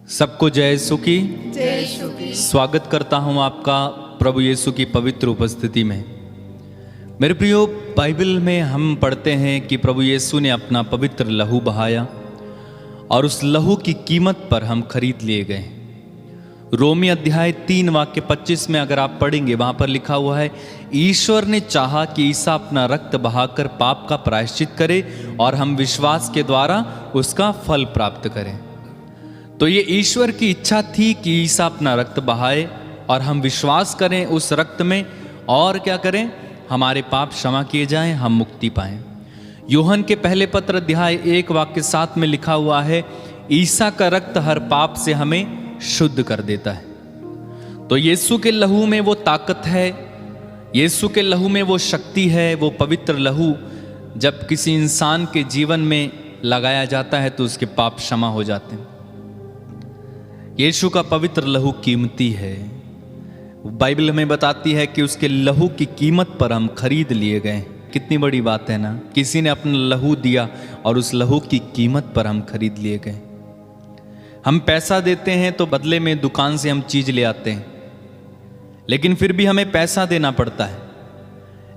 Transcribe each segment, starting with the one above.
सबको जय यीशु की जय यीशु की। स्वागत करता हूं आपका प्रभु यीशु की पवित्र उपस्थिति में। मेरे प्रियो, बाइबल में हम पढ़ते हैं कि प्रभु यीशु ने अपना पवित्र लहू बहाया और उस लहू की कीमत पर हम खरीद लिए गए। रोमी अध्याय 3 वाक्य 25 में अगर आप पढ़ेंगे, वहां पर लिखा हुआ है, ईश्वर ने चाहा कि ईसा अपना रक्त बहाकर पाप का प्रायश्चित करे और हम विश्वास के द्वारा उसका फल प्राप्त करें। तो ये ईश्वर की इच्छा थी कि ईसा अपना रक्त बहाए और हम विश्वास करें उस रक्त में, और क्या करें, हमारे पाप क्षमा किए जाएं, हम मुक्ति पाएं। यूहन के पहले पत्र अध्याय 1 वाक्य 7 में लिखा हुआ है, ईसा का रक्त हर पाप से हमें शुद्ध कर देता है। तो यीशु के लहू में वो ताकत है, यीशु के लहू में वो शक्ति है। वो पवित्र लहू जब किसी इंसान के जीवन में लगाया जाता है तो उसके पाप क्षमा हो जाते हैं। यीशु का पवित्र लहू कीमती है। बाइबल हमें बताती है कि उसके लहू की कीमत पर हम खरीद लिए गए। कितनी बड़ी बात है ना, किसी ने अपना लहू दिया और उस लहू की कीमत पर हम खरीद लिए गए। हम पैसा देते हैं तो बदले में दुकान से हम चीज ले आते हैं, लेकिन फिर भी हमें पैसा देना पड़ता है।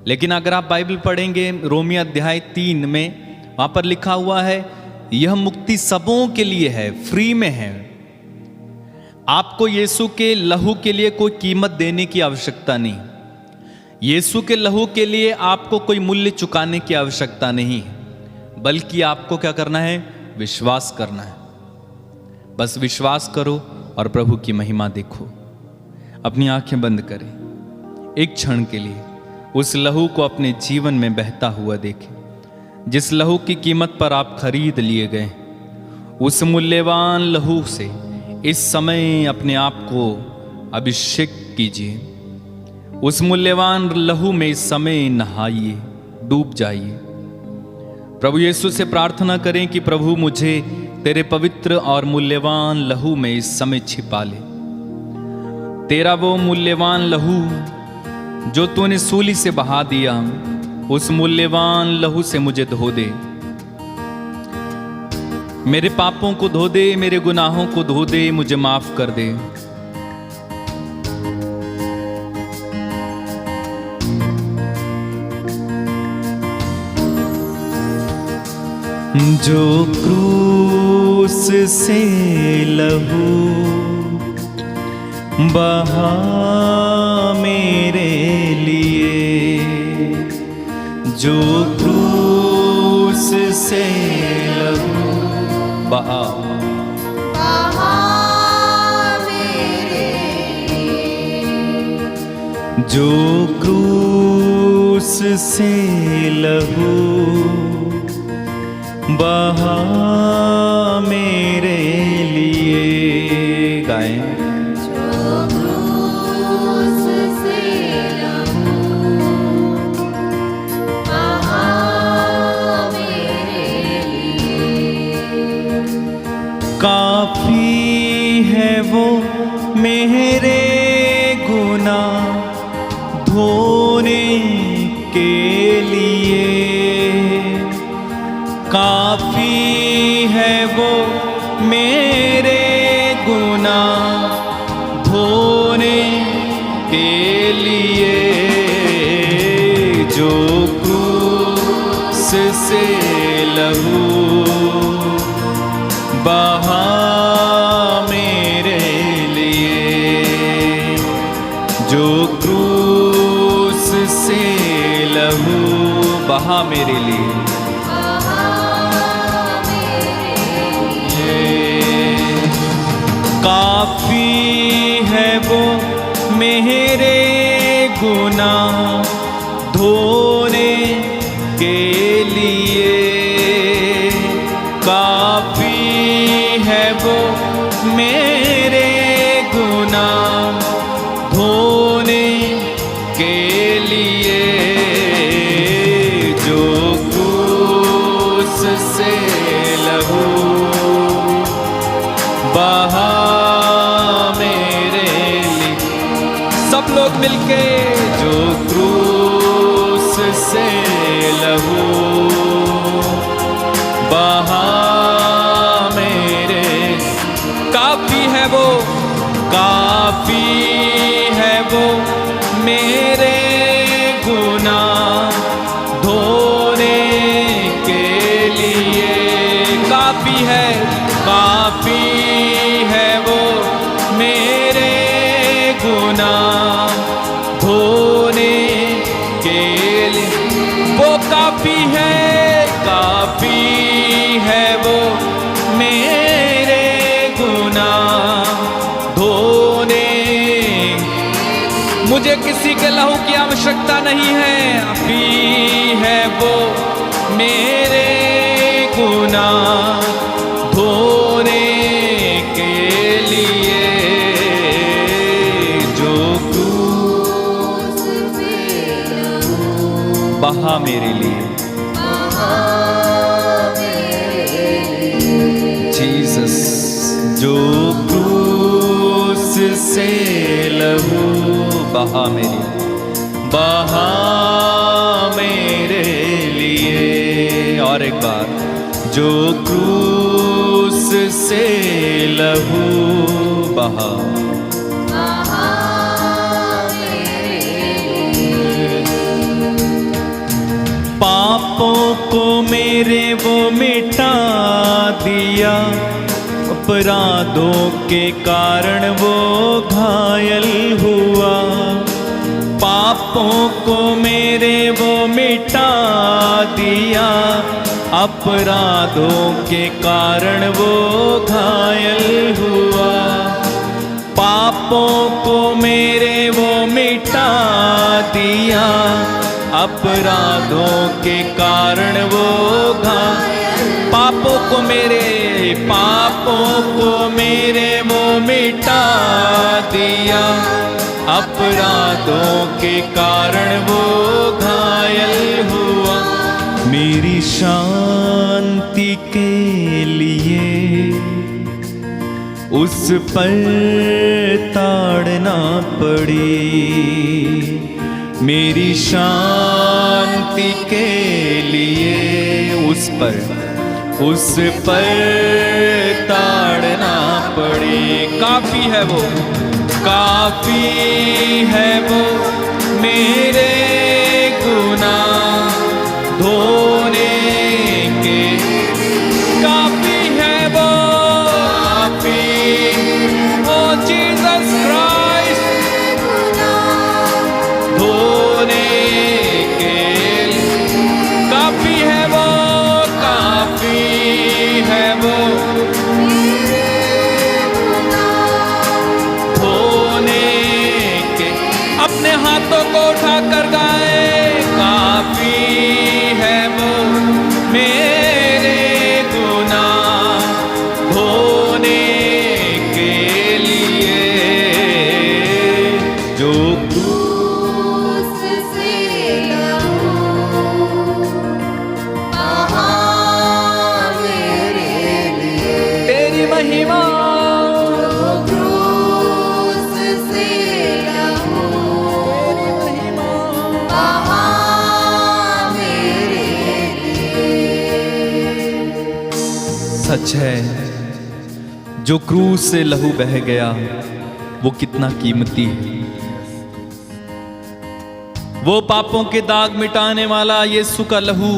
लेकिन अगर आप बाइबल पढ़ेंगे रोमी अध्याय 3 में, वहां पर लिखा हुआ है, यह मुक्ति सबों के लिए है, फ्री में है। आपको यीशु के लहू के लिए कोई कीमत देने की आवश्यकता नहीं। यीशु के लहू के लिए आपको कोई मूल्य चुकाने की आवश्यकता नहीं, बल्कि आपको क्या करना है, विश्वास करना है। बस विश्वास करो और प्रभु की महिमा देखो। अपनी आंखें बंद करें, एक क्षण के लिए उस लहू को अपने जीवन में बहता हुआ देखें, जिस लहू की कीमत पर आप खरीद लिए गए। उस मूल्यवान लहू से इस समय अपने आप को अभिषेक कीजिए। उस मूल्यवान लहू में इस समय नहाइए, डूब जाइए। प्रभु यीशु से प्रार्थना करें कि प्रभु मुझे तेरे पवित्र और मूल्यवान लहू में इस समय छिपा ले। तेरा वो मूल्यवान लहू जो तूने सूली से बहा दिया, उस मूल्यवान लहू से मुझे धो दे। मेरे पापों को धो दे, मेरे गुनाहों को धो दे, मुझे माफ कर दे। जो क्रूस से लहू बहा मेरे लिए, जो क्रूस से लहू बहा मेरे लिए, जो क्रूस से लहू बहा मेरे लिए। गाएं, जो क्रूस से लहू बहा मेरे लिए, काफी है वो मेरे गुनाह धोने के लिए, काफी है वो मेरे गुनाह धोने के लिए। जो क्रूस से लहू बहा मेरे लिए, जो क्रूस से लहू बहा मेरे लिए। काफी है वो मेरे गुनाह धोने के लिए, काफी है वो मेरे गुनाह धोने के लिए। जो क्रूस से लहू बहा मेरे लिए, सब लोग मिलके, जो क्रूस से लहू बहा मेरे, काफी है, काफी है वो मेरे गुनाह धोने के लिए। वो काफी है वो मेरे गुनाह धोने। मुझे किसी के लहू की आवश्यकता नहीं है, काफी है वो मेरे गुनाह धोने के लिए, जो क्रूस से लहू बहा मेरे लिए। बहा मेरे लिए। जीसस, जो क्रूस से लहू बहा मेरे लिए। और एक बार, जो क्रूस से लहू बहा पापों को मेरे वो मिटा दिया, अपराधों के कारण वो घायल हुआ। पापों को मेरे वो मिटा दिया, अपराधों के कारण वो घायल हुआ। पापों को मेरे वो मिटा दिया, अपराधों के कारण वो पापों को मेरे वो मिटा दिया, अपराधों के कारण वो घायल हुआ। मेरी शांति के लिए उस पर ताड़ना पड़ी, मेरी शांति के लिए उस पर ताड़ना पड़ी। काफी है वो मेरे गुनाह धोने के। काफी है वो, ओ जीसस क्राइस्ट धोने के। काफी है वो धोने के। अपने हाथों को उठाकर गाए, काफी है वो मेरे गुनाह धोने के लिए, जो क्रूस से लहू बहा मेरे लिए। तेरी महिमा। क्रूस से लहू बहा मेरे लिए। सच है, जो क्रूस से लहू बह गया वो कितना कीमती है। वो पापों के दाग मिटाने वाला यीशु का लहू,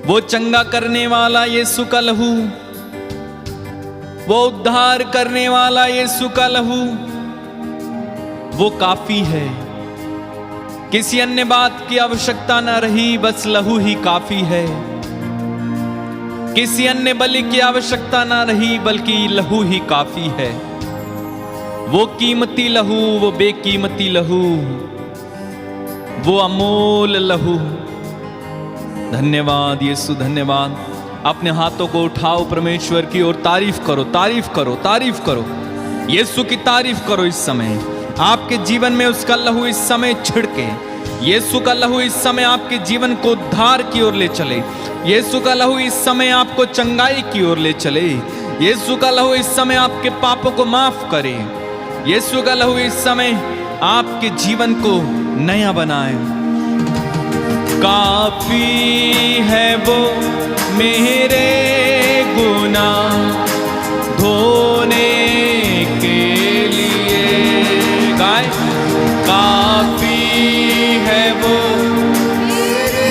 वो चंगा करने वाला यीशु का लहू, वो उद्धार करने वाला यीशु का लहू, वो काफी है। किसी अन्य बात की आवश्यकता ना रही, बस लहू ही काफी है। किसी अन्य बलि की आवश्यकता ना रही, बल्कि लहू ही काफी है। वो कीमती लहू, वो बेकीमती लहू, वो अमोल लहू। धन्यवाद यीशु, धन्यवाद। अपने हाथों को उठाओ परमेश्वर की ओर, तारीफ करो, तारीफ करो, तारीफ करो। यीशु की तारीफ करो। इस समय आपके जीवन में उसका लहू इस समय छिड़के। यीशु का लहू इस समय आपके जीवन को उद्धार की ओर ले चले। यीशु का लहू इस समय आपको चंगाई की ओर ले चले। यीशु का लहू इस समय आपके पापों को माफ करे। यीशु का लहू इस समय आपके जीवन को नया बनाए। काफी है वो मेरे गुनाह धोने के लिए। गाय, काफी है वो मेरे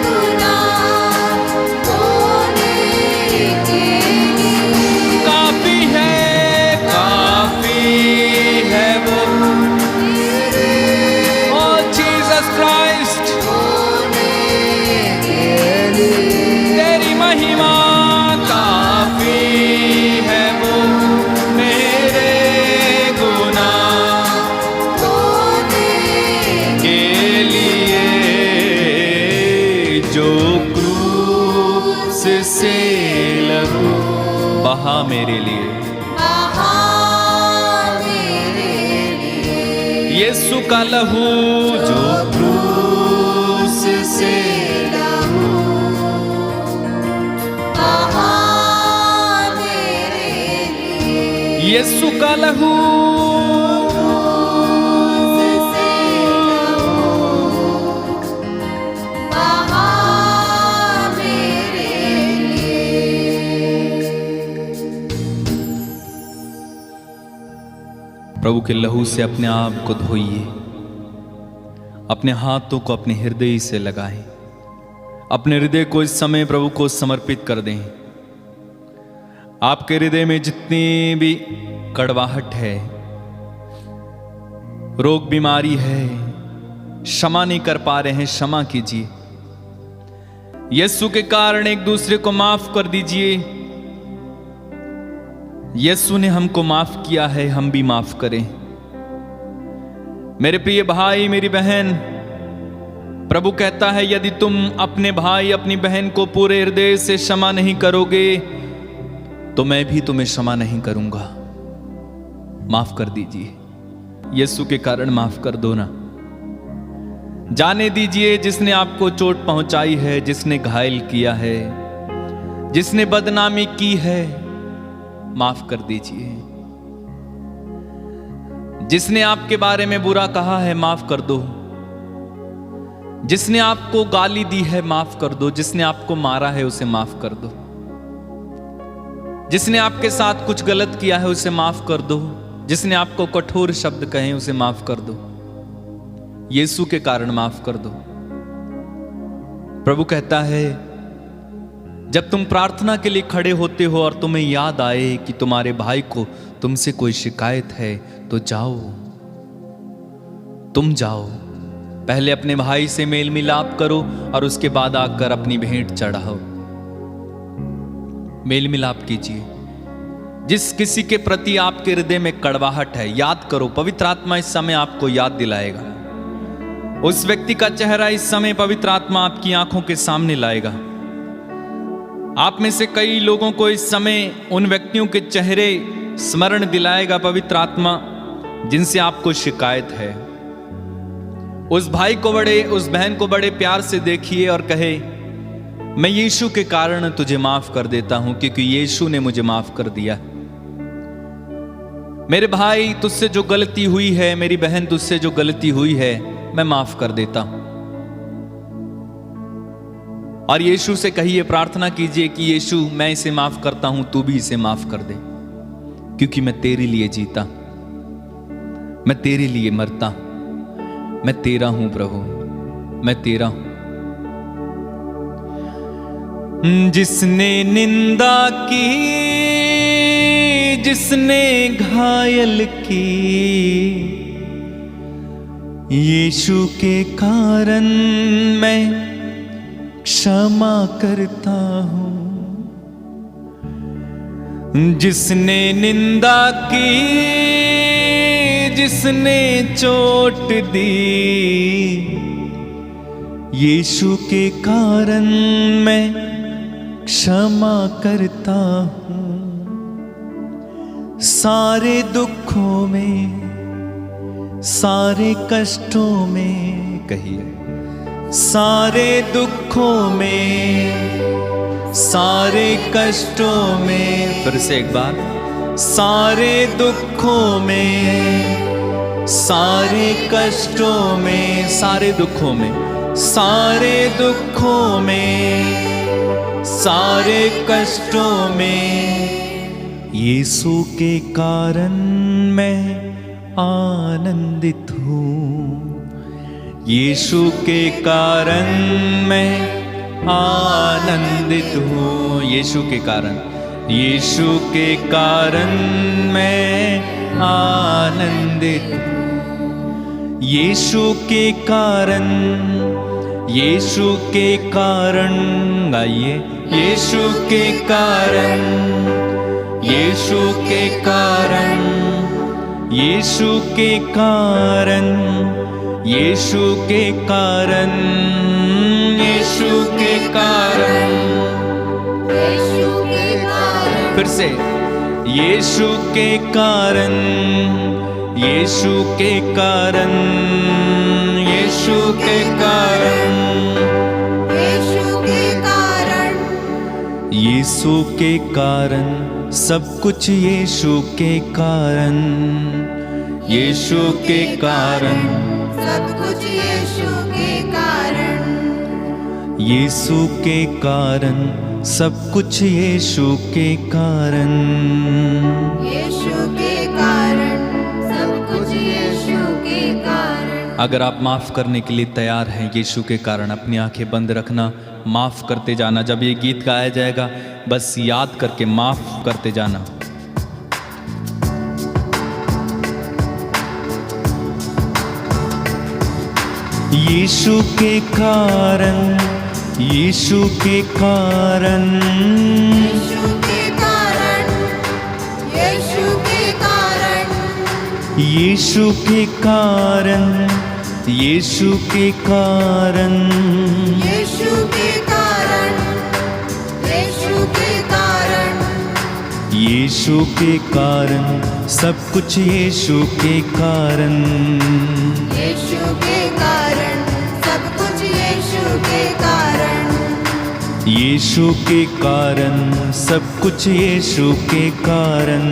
गुनाह धोने से लहू बहा मेरे लिए। बहा मेरे लिए। यीशु का लहू जो क्रूस से लहू बहा मेरे लिए। यीशु का लहू प्रभु के लहू से अपने आप को धोइए, अपने हाथों को अपने हृदय से लगाएं, अपने हृदय को इस समय प्रभु को समर्पित कर दें। आपके हृदय में जितनी भी कड़वाहट है, रोग बीमारी है, क्षमा नहीं कर पा रहे हैं, क्षमा कीजिए। यीशु के कारण एक दूसरे को माफ कर दीजिए। यीशु ने हमको माफ किया है, हम भी माफ करें। मेरे प्रिय भाई मेरी बहन, प्रभु कहता है यदि तुम अपने भाई अपनी बहन को पूरे हृदय से क्षमा नहीं करोगे तो मैं भी तुम्हें क्षमा नहीं करूंगा। माफ कर दीजिए, यीशु के कारण माफ कर दो ना। जाने दीजिए जिसने आपको चोट पहुंचाई है, जिसने घायल किया है, जिसने बदनामी की है, माफ कर दीजिए। जिसने आपके बारे में बुरा कहा है, माफ कर दो। जिसने आपको गाली दी है, माफ कर दो। जिसने आपको मारा है, उसे माफ कर दो। जिसने आपके साथ कुछ गलत किया है, उसे माफ कर दो। जिसने आपको कठोर शब्द कहे, उसे माफ कर दो। यीशु के कारण माफ कर दो। प्रभु कहता है जब तुम प्रार्थना के लिए खड़े होते हो और तुम्हें याद आए कि तुम्हारे भाई को तुमसे कोई शिकायत है, तो जाओ, तुम जाओ, पहले अपने भाई से मेल मिलाप करो और उसके बाद आकर अपनी भेंट चढ़ाओ। मेल मिलाप कीजिए। जिस किसी के प्रति आपके हृदय में कड़वाहट है, याद करो, पवित्र आत्मा इस समय आपको याद दिलाएगा। उस व्यक्ति का चेहरा इस समय पवित्र आत्मा आपकी आंखों के सामने लाएगा। आप में से कई लोगों को इस समय उन व्यक्तियों के चेहरे स्मरण दिलाएगा पवित्र आत्मा जिनसे आपको शिकायत है। उस भाई को बड़े, उस बहन को बड़े प्यार से देखिए और कहे मैं यीशु के कारण तुझे माफ कर देता हूं, क्योंकि यीशु ने मुझे माफ कर दिया। मेरे भाई तुझसे जो गलती हुई है, मेरी बहन तुझसे जो गलती हुई है, मैं माफ कर देता हूं। और यीशु से कहिए, प्रार्थना कीजिए कि यीशु मैं इसे माफ करता हूं, तू भी इसे माफ कर दे, क्योंकि मैं तेरे लिए जीता, मैं तेरे लिए मरता, मैं तेरा हूं प्रभु, मैं तेरा हूं। जिसने निंदा की, जिसने घायल की, यीशु के कारण मैं क्षमा करता हूं। जिसने निंदा की, जिसने चोट दी, यीशु के कारण मैं क्षमा करता हूं। सारे दुखों में, सारे कष्टों में, कहिए सारे दुखों में, सारे कष्टों में, फिर से एक बार, सारे दुखों में, सारे कष्टों में, सारे दुखों में, सारे दुखों में, सारे कष्टों में, यीशु के कारण मैं आनंदित हूँ। यीशु के कारण मैं आनंदित हूँ। यीशु के कारण, यीशु के कारण मैं आनंदित हूँ। यीशु के कारण, यीशु के कारण, गाइए, यीशु के कारण, यीशु के कारण, यीशु के कारण, यीशु के कारण, यीशु के कारण, से यीशु के कारण, यीशु के कारण, यीशु के कारण, यीशु के कारण, यीशु के कारण, सब कुछ यीशु के कारण, यीशु के कारण, सब कुछ यीशु के कारण, यीशु के कारण, सब कुछ यीशु के कारण, यीशु के कारण, सब कुछ यीशु के कारण। अगर आप माफ करने के लिए तैयार हैं यीशु के कारण, अपनी आंखें बंद रखना, माफ करते जाना। जब ये गीत गाया जाएगा बस याद करके माफ करते जाना। यीशु के कारण, यीशु के कारण, यीशु के कारण, यीशु के कारण, यीशु के कारण, यीशु के कारण, यीशु के कारण, यीशु के कारण, यीशु के कारण, सब कुछ यीशु के कारण, यीशु के कारण, सब कुछ यीशु के कारण, यीशु के कारण, सब कुछ यीशु के कारण,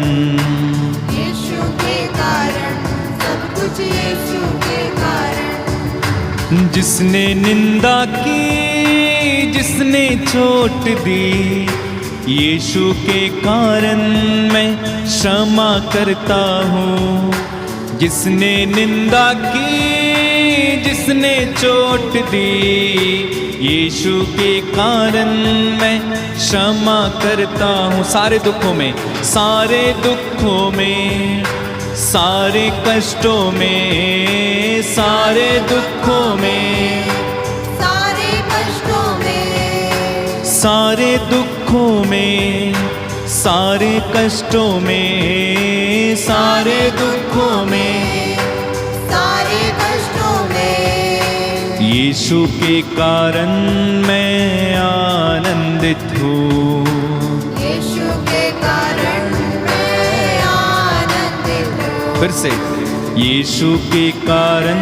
यीशु के कारण, सब कुछ यीशु के कारण। जिसने निंदा की, जिसने चोट दी, यीशु के कारण मैं क्षमा करता हूँ। जिसने निंदा की, जिसने चोट दी, यीशु के कारण मैं क्षमा करता हूँ। सारे दुखों में, सारे दुखों में, सारे कष्टों में, सारे दुखों में, सारे कष्टों में, सारे दुखों में, सारे कष्टों में, सारे दुखों में, सारे कष्टों में, यीशु के कारण मैं आनंदित हूँ। यीशु के कारण मैं आनंदित हूँ। फिर से, यीशु के कारण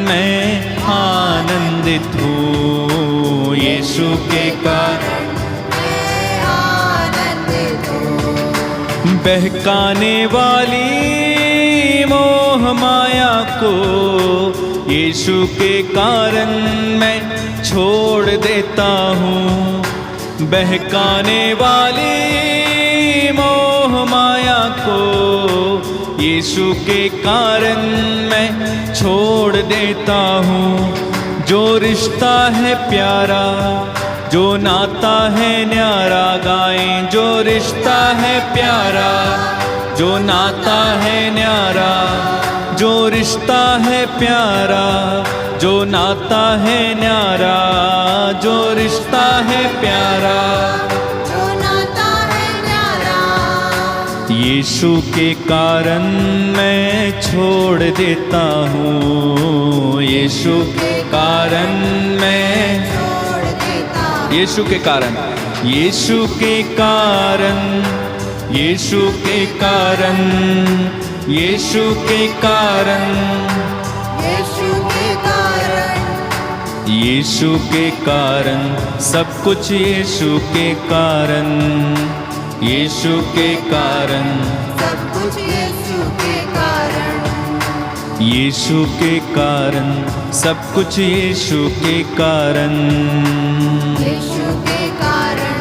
मैं आनंदित हूँ। यीशु के कारण मैं आनंदित हूँ। बहकाने वाली मोह माया को यीशु के कारण मैं छोड़ देता हूँ। बहकाने वाली मोह माया को यीशु के कारण मैं छोड़ देता हूँ। जो रिश्ता है प्यारा, जो नाता है न्यारा, गाएं जो रिश्ता है प्यारा, जो नाता है न्यारा, जो रिश्ता है प्यारा, जो नाता है न्यारा, जो रिश्ता है प्यारा, जो नाता है न्यारा, यीशु के कारण मैं छोड़ देता हूँ। यीशु के कारण मैं छोड़ देता हूँ। यीशु के कारण, यीशु के कारण, यीशु के कारण, यीशु के कारण, यीशु के कारण, यीशु के कारण, सब कुछ यीशु के कारण, यीशु के कारण, सब कुछ यीशु के कारण, यीशु के कारण, सब कुछ यीशु के कारण, यीशु के कारण,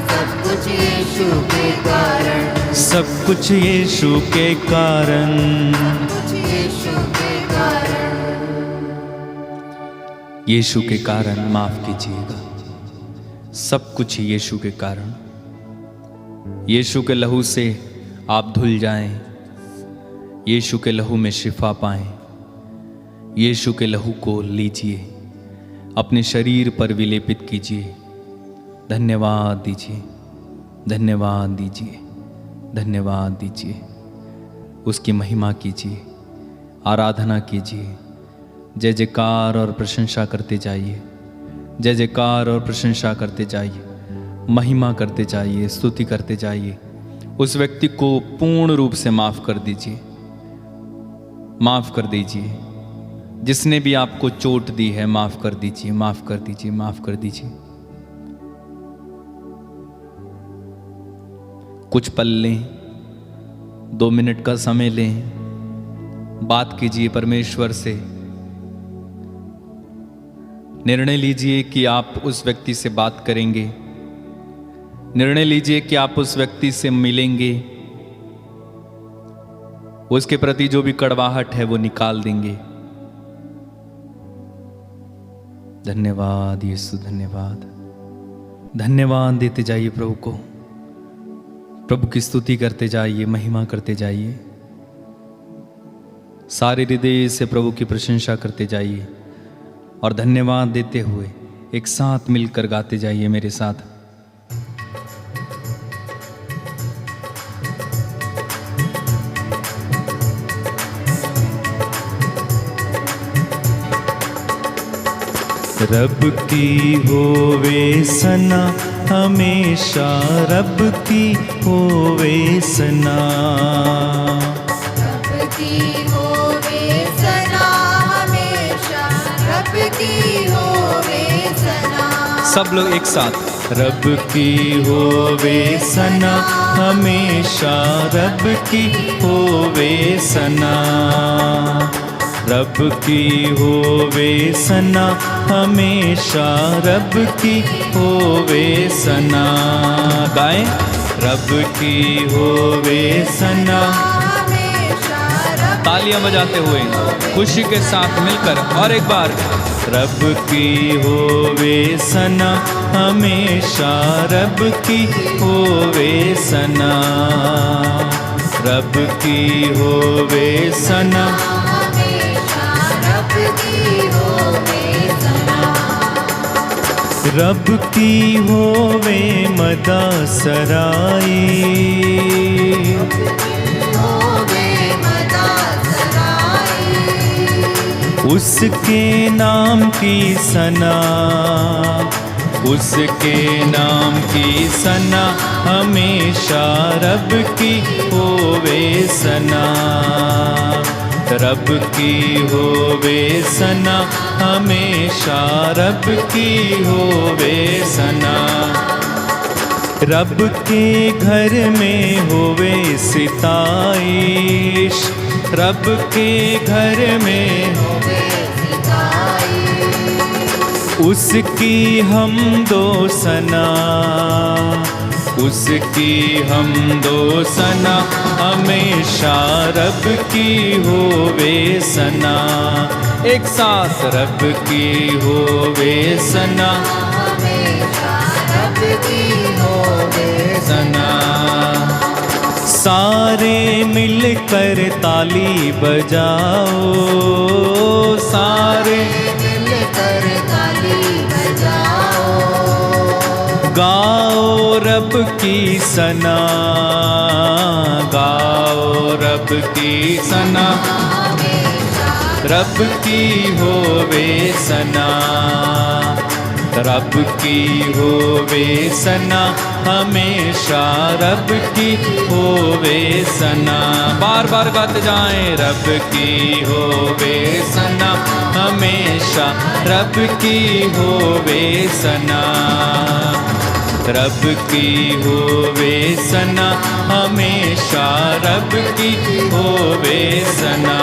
सब कुछ यीशु के कारण, सब कुछ यीशु के कारण। कुछ यीशु के कारण। यीशु के कारण माफ कीजिएगा, सब कुछ यीशु के कारण। यीशु के लहू से आप धुल जाएं, यीशु के लहू में शिफा पाएं। यीशु के लहू को लीजिए, अपने शरीर पर विलेपित कीजिए। धन्यवाद दीजिए, धन्यवाद दीजिए, धन्यवाद दीजिए। उसकी महिमा कीजिए, आराधना कीजिए। जय जयकार और प्रशंसा करते जाइए, जय जयकार और प्रशंसा करते जाइए, महिमा करते जाइए, स्तुति करते जाइए। उस व्यक्ति को पूर्ण रूप से माफ कर दीजिए, माफ कर दीजिए। जिसने भी आपको चोट दी है माफ कर दीजिए, माफ कर दीजिए, माफ कर दीजिए। कुछ पल लें, 2 मिनट का समय लें, बात कीजिए परमेश्वर से। निर्णय लीजिए कि आप उस व्यक्ति से बात करेंगे, निर्णय लीजिए कि आप उस व्यक्ति से मिलेंगे, उसके प्रति जो भी कड़वाहट है वो निकाल देंगे। धन्यवाद यीशु, धन्यवाद। धन्यवाद देते जाइए प्रभु को, प्रभु की स्तुति करते जाइए, महिमा करते जाइए, सारे हृदय से प्रभु की प्रशंसा करते जाइए और धन्यवाद देते हुए एक साथ मिलकर गाते जाइए मेरे साथ। रब की होवे सना हमेशा, रब की होवे सना, रब की होवे सना हमेशा, रब की होवे सना। सब लोग एक साथ। रब की होवे सना हमेशा, रब की होवे सना, रब की होवे सना हमेशा, रब की होवे सना। गाएं। रब की होवे सना हमेशा, रब तालियां बजाते हुए खुशी के साथ मिलकर और एक बार। रब की होवे सना हमेशा, रब की होवे सना, रब की होवे सना हमेशा, रब की होवे सना। रब की होवे मदा सराई, होवे मदा सराई, उसके नाम की सना, उसके नाम की सना हमेशा, रब की होवे सना, रब की होवे सना हमेशा, रब की होवे सना। रब के घर में होवे सिताइश, रब के घर में होवे सिताई, उसकी हम दो सना, उसकी हम दो सना हमेशा, रब की होवे सना। एक साथ। रब की होवे सना हमेशा, रब की होवे सना। सारे मिलकर ताली बजाओ, सारे मिलकर ताली बजाओ, गाओ रब की सना, गाओ रब की सना, रब की होवे सना, रब की होवे सना हमेशा, रब की होवे सना। बार बार गाते जाएं। रब की होवे सना हमेशा, रब की होवे सना, रब की होवे सना हमेशा, रब की होवे सना।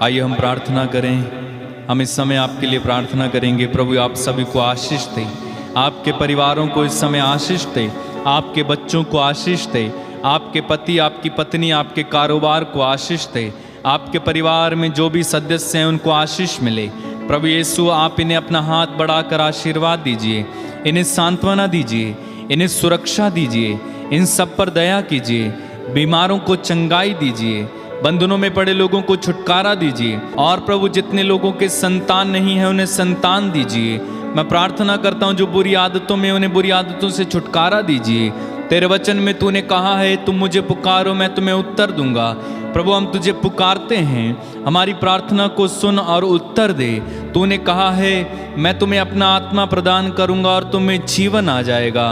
आइए हम प्रार्थना करें। हम इस समय आपके लिए प्रार्थना करेंगे। प्रभु आप सभी को आशीष दे, आपके परिवारों को इस समय आशीष दे, आपके बच्चों को आशीष दे, आपके पति, आपकी पत्नी, आपके कारोबार को आशीष दे, आपके परिवार में जो भी सदस्य हैं उनको आशीष मिले। प्रभु यीशु आप इन्हें अपना हाथ बढ़ाकर आशीर्वाद दीजिए, इन्हें सांत्वना दीजिए, इन्हें सुरक्षा दीजिए, इन सब पर दया कीजिए, बीमारों को चंगाई दीजिए, बंधनों में पड़े लोगों को छुटकारा दीजिए। और प्रभु जितने लोगों के संतान नहीं है उन्हें संतान दीजिए। मैं प्रार्थना करता हूँ जो बुरी आदतों में उन्हें बुरी आदतों से छुटकारा दीजिए। तेरे वचन में तूने कहा है तुम मुझे पुकारो मैं तुम्हें उत्तर दूंगा। प्रभु हम तुझे पुकारते हैं, हमारी प्रार्थना को सुन और उत्तर दे। तूने कहा है मैं तुम्हें अपना आत्मा प्रदान करूंगा और तुम्हें जीवन आ जाएगा।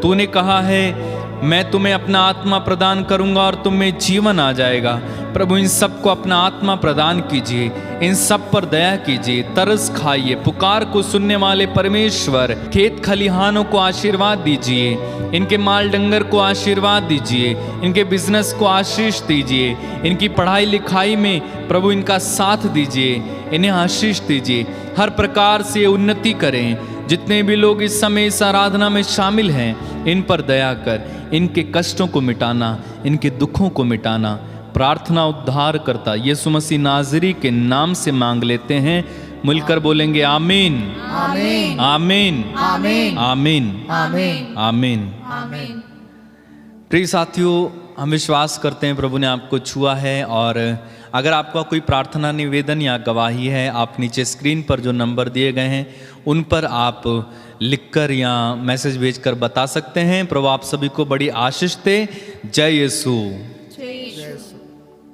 तूने कहा है मैं तुम्हें अपना आत्मा प्रदान करूंगा और तुम में जीवन आ जाएगा। प्रभु इन सबको अपना आत्मा प्रदान कीजिए, इन सब पर दया कीजिए, तरस खाइए। पुकार को सुनने वाले परमेश्वर, खेत खलिहानों को आशीर्वाद दीजिए, इनके माल डंगर को आशीर्वाद दीजिए, इनके बिजनेस को आशीष दीजिए, इनकी पढ़ाई लिखाई में प्रभु इनका साथ दीजिए, इन्हें आशीष दीजिए, हर प्रकार से उन्नति करें। जितने भी लोग इस समय इस आराधना में शामिल हैं, इन पर दया कर, इनके कष्टों को मिटाना, इनके दुखों को मिटाना। प्रार्थना उद्धार करता यीशु मसीह नाजरी के नाम से मांग लेते हैं। मिलकर बोलेंगे आमीन, आमीन, आमीन, आमीन, आमीन, आमीन, आमीन। आमीन। प्रिय साथियों, हम विश्वास करते हैं प्रभु ने आपको छुआ है। और अगर आपका कोई प्रार्थना निवेदन या गवाही है, आप नीचे स्क्रीन पर जो नंबर दिए गए हैं उन पर आप लिखकर या मैसेज भेजकर बता सकते हैं। प्रभु आप सभी को बड़ी आशीष दे। जय यीशु।